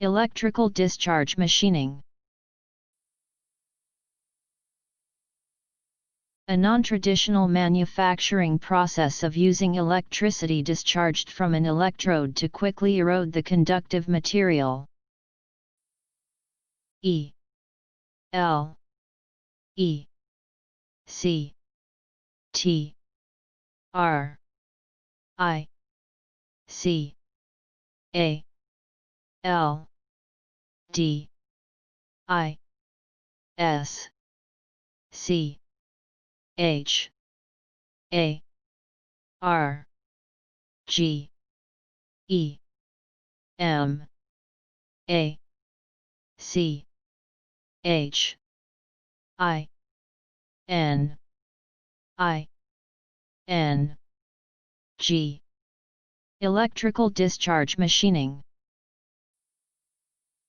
Electrical discharge machining. A non-traditional manufacturing process of using electricity discharged from an electrode to quickly erode the conductive material. E L E C T R I C A L D I S C H A R G E M A C H I N I N G. Electrical discharge machining.